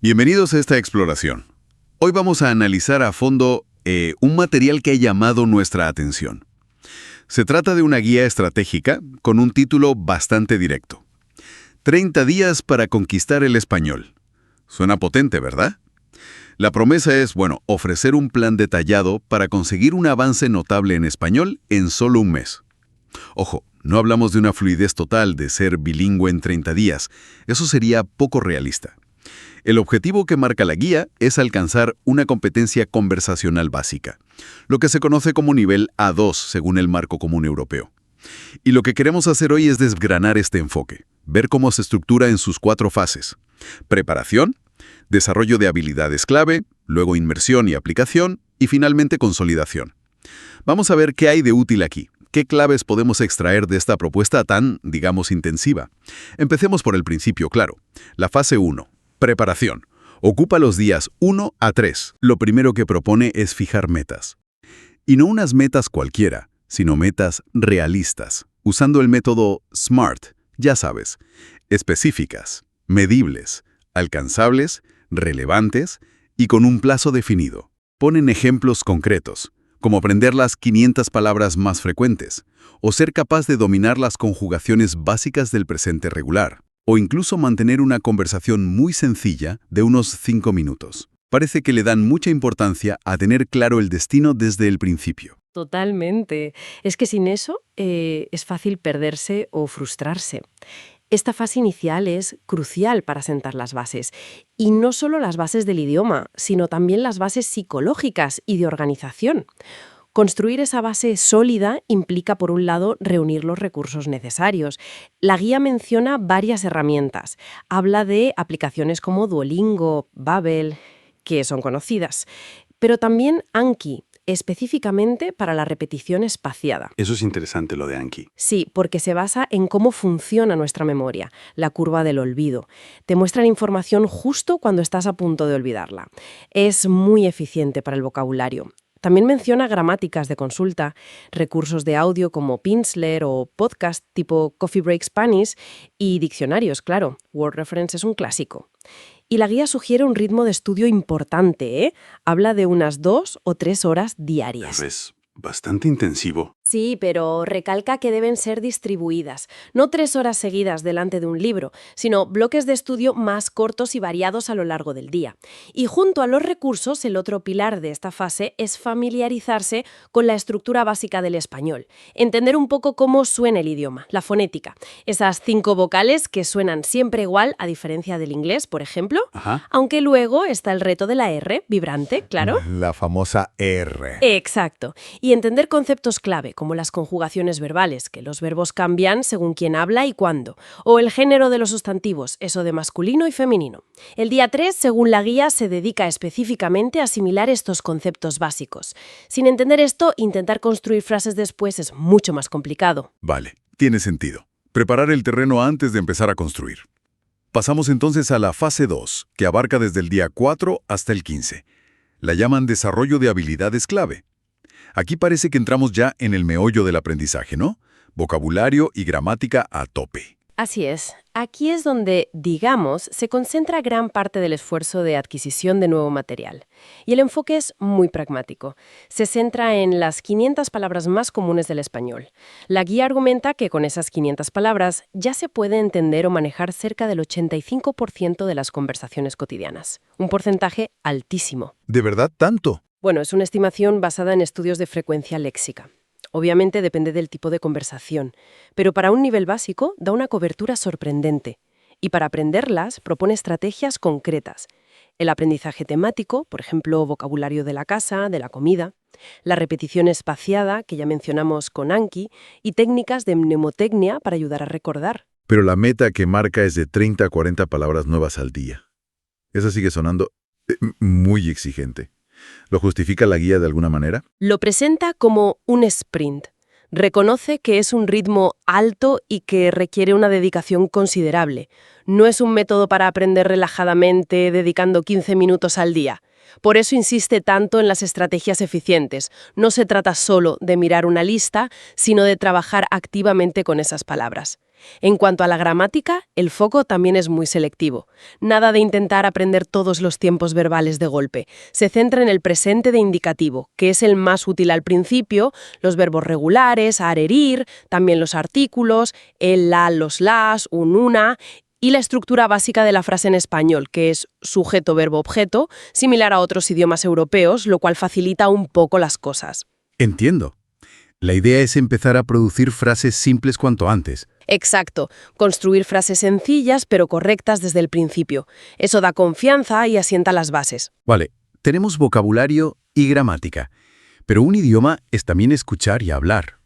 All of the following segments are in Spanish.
Bienvenidos a esta exploración. Hoy vamos a analizar a fondo un material que ha llamado nuestra atención. Se trata de una guía estratégica con un título bastante directo. 30 días para conquistar el español. Suena potente, ¿verdad? La promesa es, ofrecer un plan detallado para conseguir un avance notable en español en solo un mes. Ojo, no hablamos de una fluidez total de ser bilingüe en 30 días. Eso sería poco realista. El objetivo que marca la guía es alcanzar una competencia conversacional básica, lo que se conoce como nivel A2 según el marco común europeo. Y lo que queremos hacer hoy es desgranar este enfoque, ver cómo se estructura en sus 4 fases. Preparación, desarrollo de habilidades clave, luego inmersión y aplicación, y finalmente consolidación. Vamos a ver qué hay de útil aquí, qué claves podemos extraer de esta propuesta tan, intensiva. Empecemos por el principio, claro. La fase 1. Preparación. Ocupa los días 1 a 3. Lo primero que propone es fijar metas. Y no unas metas cualquiera, sino metas realistas, usando el método SMART, ya sabes, específicas, medibles, alcanzables, relevantes y con un plazo definido. Ponen ejemplos concretos, como aprender las 500 palabras más frecuentes, o ser capaz de dominar las conjugaciones básicas del presente regular, o incluso mantener una conversación muy sencilla de unos 5 minutos. Parece que le dan mucha importancia a tener claro el destino desde el principio. Totalmente. Es que sin eso es fácil perderse o frustrarse. Esta fase inicial es crucial para sentar las bases. Y no solo las bases del idioma, sino también las bases psicológicas y de organización. Construir esa base sólida implica, por un lado, reunir los recursos necesarios. La guía menciona varias herramientas. Habla de aplicaciones como Duolingo, Babbel, que son conocidas, pero también Anki, específicamente para la repetición espaciada. Eso es interesante, lo de Anki. Sí, porque se basa en cómo funciona nuestra memoria, la curva del olvido. Te muestra la información justo cuando estás a punto de olvidarla. Es muy eficiente para el vocabulario. También menciona gramáticas de consulta, recursos de audio como Pimsleur o podcast tipo Coffee Break Spanish y diccionarios, claro. Word Reference es un clásico. Y la guía sugiere un ritmo de estudio importante, ¿eh? Habla de unas 2 o 3 horas diarias. Es bastante intensivo. Sí, pero recalca que deben ser distribuidas. No 3 horas seguidas delante de un libro, sino bloques de estudio más cortos y variados a lo largo del día. Y junto a los recursos, el otro pilar de esta fase es familiarizarse con la estructura básica del español. Entender un poco cómo suena el idioma, la fonética. Esas 5 vocales que suenan siempre igual, a diferencia del inglés, por ejemplo. Ajá. Aunque luego está el reto de la R, vibrante, claro. La famosa R. Exacto. Y entender conceptos clave, como las conjugaciones verbales, que los verbos cambian según quién habla y cuándo, o el género de los sustantivos, eso de masculino y femenino. El día 3, según la guía, se dedica específicamente a asimilar estos conceptos básicos. Sin entender esto, intentar construir frases después es mucho más complicado. Vale, tiene sentido. Preparar el terreno antes de empezar a construir. Pasamos entonces a la fase 2, que abarca desde el día 4 hasta el 15. La llaman desarrollo de habilidades clave. Aquí parece que entramos ya en el meollo del aprendizaje, ¿no? Vocabulario y gramática a tope. Así es. Aquí es donde, digamos, se concentra gran parte del esfuerzo de adquisición de nuevo material. Y el enfoque es muy pragmático. Se centra en las 500 palabras más comunes del español. La guía argumenta que con esas 500 palabras ya se puede entender o manejar cerca del 85% de las conversaciones cotidianas. Un porcentaje altísimo. ¿De verdad tanto? Bueno, es una estimación basada en estudios de frecuencia léxica. Obviamente depende del tipo de conversación, pero para un nivel básico da una cobertura sorprendente. Y para aprenderlas propone estrategias concretas. El aprendizaje temático, por ejemplo, vocabulario de la casa, de la comida, la repetición espaciada, que ya mencionamos con Anki, y técnicas de mnemotecnia para ayudar a recordar. Pero la meta que marca es de 30 a 40 palabras nuevas al día. Esa sigue sonando muy exigente. ¿Lo justifica la guía de alguna manera? Lo presenta como un sprint. Reconoce que es un ritmo alto y que requiere una dedicación considerable. No es un método para aprender relajadamente, dedicando 15 minutos al día. Por eso insiste tanto en las estrategias eficientes. No se trata solo de mirar una lista, sino de trabajar activamente con esas palabras. En cuanto a la gramática, el foco también es muy selectivo. Nada de intentar aprender todos los tiempos verbales de golpe. Se centra en el presente de indicativo, que es el más útil al principio, los verbos regulares, arerir, también los artículos, el, la, los, las, un, una, y la estructura básica de la frase en español, que es sujeto, verbo, objeto, similar a otros idiomas europeos, lo cual facilita un poco las cosas. Entiendo. La idea es empezar a producir frases simples cuanto antes. Exacto, construir frases sencillas pero correctas desde el principio. Eso da confianza y asienta las bases. Vale, tenemos vocabulario y gramática, pero un idioma es también escuchar y hablar.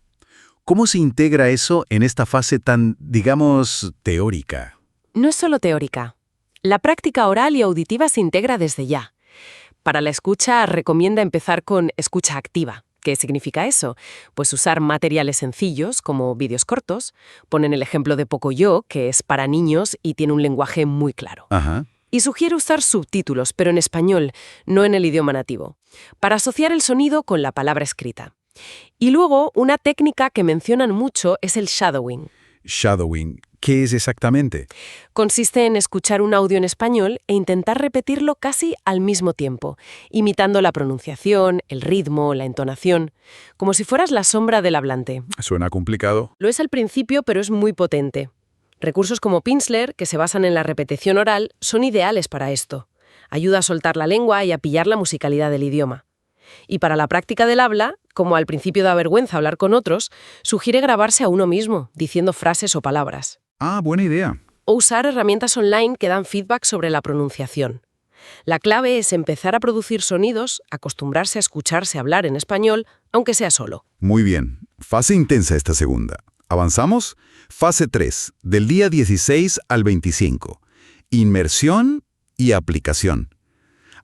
¿Cómo se integra eso en esta fase tan, digamos, teórica? No es solo teórica. La práctica oral y auditiva se integra desde ya. Para la escucha recomienda empezar con escucha activa. ¿Qué significa eso? Pues usar materiales sencillos, como vídeos cortos. Ponen el ejemplo de Pocoyo, que es para niños y tiene un lenguaje muy claro. Ajá. Y sugiere usar subtítulos, pero en español, no en el idioma nativo, para asociar el sonido con la palabra escrita. Y luego, una técnica que mencionan mucho es el shadowing. Shadowing, ¿qué es exactamente? Consiste en escuchar un audio en español e intentar repetirlo casi al mismo tiempo, imitando la pronunciación, el ritmo, la entonación, como si fueras la sombra del hablante. Suena complicado. Lo es al principio, pero es muy potente. Recursos como Pimsleur, que se basan en la repetición oral, son ideales para esto. Ayuda a soltar la lengua y a pillar la musicalidad del idioma. Y para la práctica del habla, como al principio da vergüenza hablar con otros, sugiere grabarse a uno mismo, diciendo frases o palabras. Ah, buena idea. O usar herramientas online que dan feedback sobre la pronunciación. La clave es empezar a producir sonidos, acostumbrarse a escucharse hablar en español, aunque sea solo. Muy bien. Fase intensa esta segunda. ¿Avanzamos? Fase 3, del día 16 al 25. Inmersión y aplicación.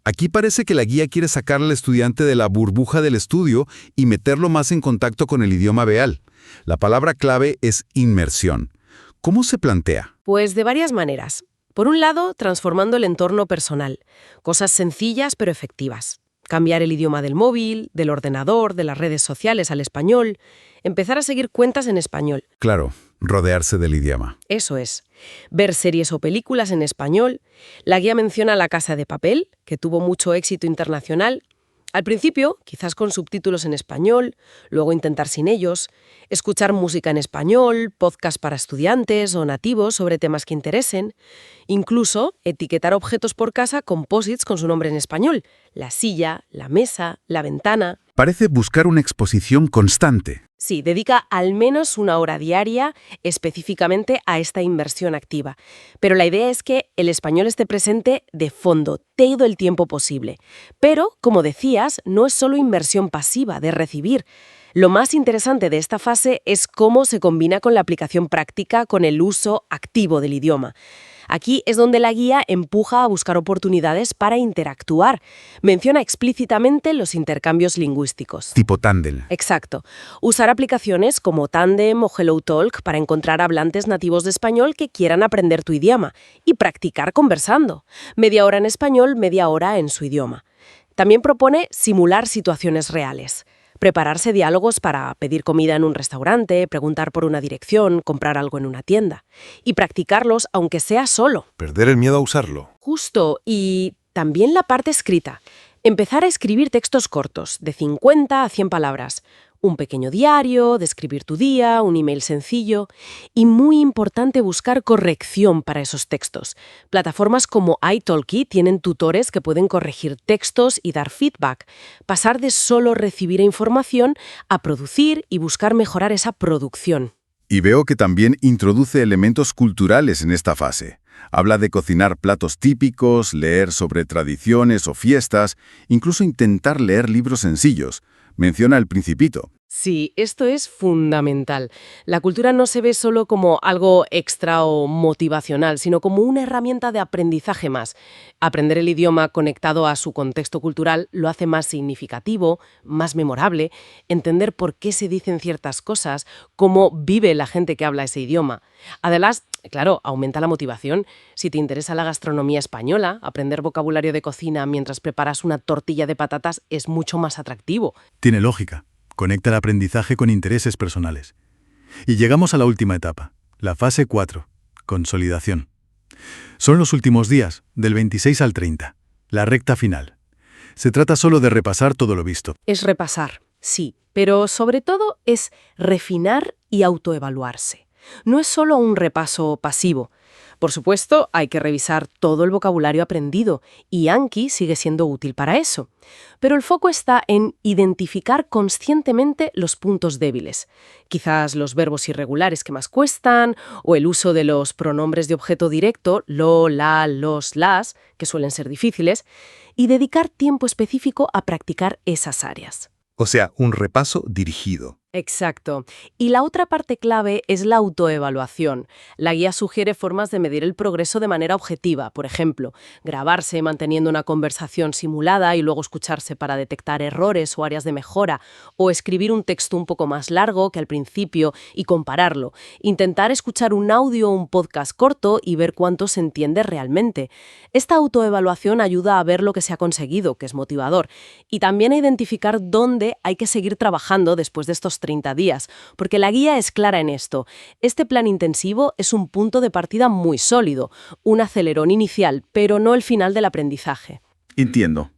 Aquí parece que la guía quiere sacar al estudiante de la burbuja del estudio y meterlo más en contacto con el idioma real. La palabra clave es inmersión. ¿Cómo se plantea? Pues de varias maneras. Por un lado, transformando el entorno personal. Cosas sencillas pero efectivas. Cambiar el idioma del móvil, del ordenador, de las redes sociales al español. Empezar a seguir cuentas en español. Claro, rodearse del idioma. Eso es. Ver series o películas en español. La guía menciona La Casa de Papel, que tuvo mucho éxito internacional. Al principio, quizás con subtítulos en español, luego intentar sin ellos. Escuchar música en español, podcast para estudiantes o nativos sobre temas que interesen. Incluso etiquetar objetos por casa con post-its con su nombre en español. La silla, la mesa, la ventana. Parece buscar una exposición constante. Sí, dedica al menos una hora diaria específicamente a esta inmersión activa. Pero la idea es que el español esté presente de fondo, todo el tiempo posible. Pero, como decías, no es solo inmersión pasiva, de recibir. Lo más interesante de esta fase es cómo se combina con la aplicación práctica con el uso activo del idioma. Aquí es donde la guía empuja a buscar oportunidades para interactuar. Menciona explícitamente los intercambios lingüísticos. Tipo Tandem. Exacto. Usar aplicaciones como Tandem o HelloTalk para encontrar hablantes nativos de español que quieran aprender tu idioma y practicar conversando. Media hora en español, media hora en su idioma. También propone simular situaciones reales. Prepararse diálogos para pedir comida en un restaurante, preguntar por una dirección, comprar algo en una tienda. Y practicarlos aunque sea solo. Perder el miedo a usarlo. Justo, y también la parte escrita. Empezar a escribir textos cortos, de 50 a 100 palabras. Un pequeño diario, describir tu día, un email sencillo. Y muy importante buscar corrección para esos textos. Plataformas como italki tienen tutores que pueden corregir textos y dar feedback. Pasar de solo recibir información a producir y buscar mejorar esa producción. Y veo que también introduce elementos culturales en esta fase. Habla de cocinar platos típicos, leer sobre tradiciones o fiestas, incluso intentar leer libros sencillos. Menciona El Principito. Sí, esto es fundamental. La cultura no se ve solo como algo extra o motivacional, sino como una herramienta de aprendizaje más. Aprender el idioma conectado a su contexto cultural lo hace más significativo, más memorable, entender por qué se dicen ciertas cosas, cómo vive la gente que habla ese idioma. Además, claro, aumenta la motivación. Si te interesa la gastronomía española, aprender vocabulario de cocina mientras preparas una tortilla de patatas es mucho más atractivo. Tiene lógica. Conecta el aprendizaje con intereses personales. Y llegamos a la última etapa, La fase 4. Consolidación. Son los últimos días, del 26 al 30, la recta final. Se trata solo de repasar todo lo visto. Es repasar, sí, pero sobre todo es refinar y autoevaluarse. No es solo un repaso pasivo. Por supuesto, hay que revisar todo el vocabulario aprendido, y Anki sigue siendo útil para eso. Pero el foco está en identificar conscientemente los puntos débiles. Quizás los verbos irregulares que más cuestan, o el uso de los pronombres de objeto directo, lo, la, los, las, que suelen ser difíciles, y dedicar tiempo específico a practicar esas áreas. O sea, un repaso dirigido. Exacto. Y la otra parte clave es la autoevaluación. La guía sugiere formas de medir el progreso de manera objetiva. Por ejemplo, grabarse manteniendo una conversación simulada y luego escucharse para detectar errores o áreas de mejora. O escribir un texto un poco más largo que al principio y compararlo. Intentar escuchar un audio o un podcast corto y ver cuánto se entiende realmente. Esta autoevaluación ayuda a ver lo que se ha conseguido, que es motivador. Y también a identificar dónde hay que seguir trabajando después de estos 30 días, porque la guía es clara en esto. Este plan intensivo es un punto de partida muy sólido, un acelerón inicial, pero no el final del aprendizaje. Entiendo.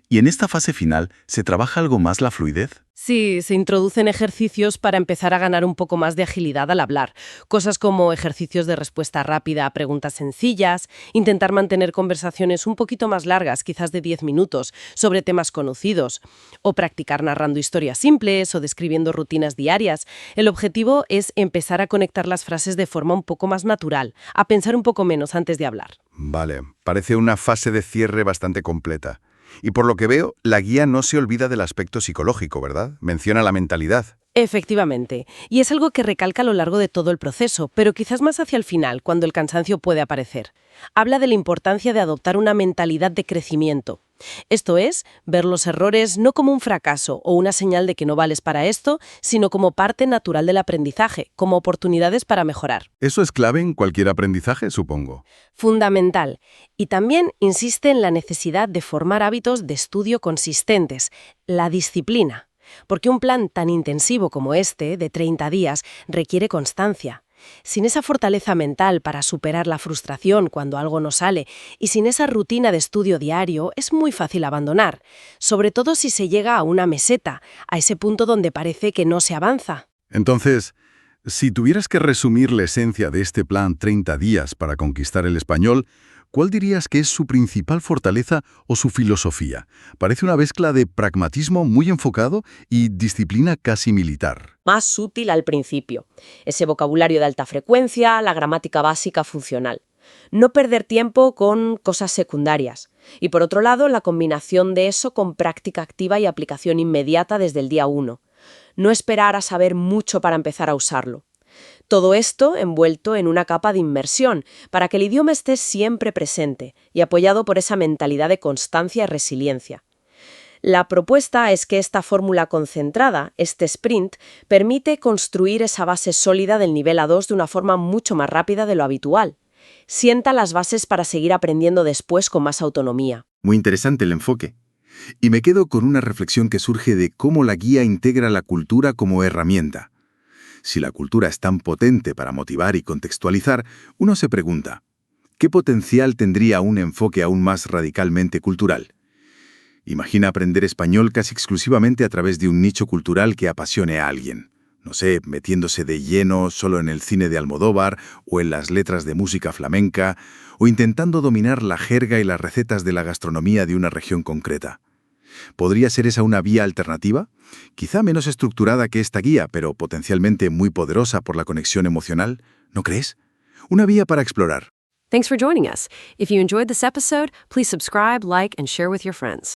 ¿Y en esta fase final se trabaja algo más la fluidez? Sí, se introducen ejercicios para empezar a ganar un poco más de agilidad al hablar. Cosas como ejercicios de respuesta rápida a preguntas sencillas, intentar mantener conversaciones un poquito más largas, quizás de 10 minutos, sobre temas conocidos, o practicar narrando historias simples o describiendo rutinas diarias. El objetivo es empezar a conectar las frases de forma un poco más natural, a pensar un poco menos antes de hablar. Vale, parece una fase de cierre bastante completa. Y por lo que veo, la guía no se olvida del aspecto psicológico, ¿verdad? Menciona la mentalidad. Efectivamente, y es algo que recalca a lo largo de todo el proceso, pero quizás más hacia el final, cuando el cansancio puede aparecer. Habla de la importancia de adoptar una mentalidad de crecimiento. Esto es, ver los errores no como un fracaso o una señal de que no vales para esto, sino como parte natural del aprendizaje, como oportunidades para mejorar. Eso es clave en cualquier aprendizaje, supongo. Fundamental. Y también insiste en la necesidad de formar hábitos de estudio consistentes, la disciplina. Porque un plan tan intensivo como este, de 30 días, requiere constancia. Sin esa fortaleza mental para superar la frustración cuando algo no sale y sin esa rutina de estudio diario, es muy fácil abandonar, sobre todo si se llega a una meseta, a ese punto donde parece que no se avanza. Entonces, si tuvieras que resumir la esencia de este plan 30 días para conquistar el español, ¿cuál dirías que es su principal fortaleza o su filosofía? Parece una mezcla de pragmatismo muy enfocado y disciplina casi militar. Más útil al principio. Ese vocabulario de alta frecuencia, la gramática básica funcional. No perder tiempo con cosas secundarias. Y por otro lado, la combinación de eso con práctica activa y aplicación inmediata desde el día 1. No esperar a saber mucho para empezar a usarlo. Todo esto envuelto en una capa de inmersión, para que el idioma esté siempre presente y apoyado por esa mentalidad de constancia y resiliencia. La propuesta es que esta fórmula concentrada, este sprint, permite construir esa base sólida del nivel A2 de una forma mucho más rápida de lo habitual. Sienta las bases para seguir aprendiendo después con más autonomía. Muy interesante el enfoque. Y me quedo con una reflexión que surge de cómo la guía integra la cultura como herramienta. Si la cultura es tan potente para motivar y contextualizar, uno se pregunta, ¿qué potencial tendría un enfoque aún más radicalmente cultural? Imagina aprender español casi exclusivamente a través de un nicho cultural que apasione a alguien. No sé, metiéndose de lleno solo en el cine de Almodóvar o en las letras de música flamenca, o intentando dominar la jerga y las recetas de la gastronomía de una región concreta. ¿Podría ser esa una vía alternativa? Quizá menos estructurada que esta guía, pero potencialmente muy poderosa por la conexión emocional, ¿no crees? Una vía para explorar. Thanks for joining us. If you enjoyed this episode, please subscribe, like, and share with your friends.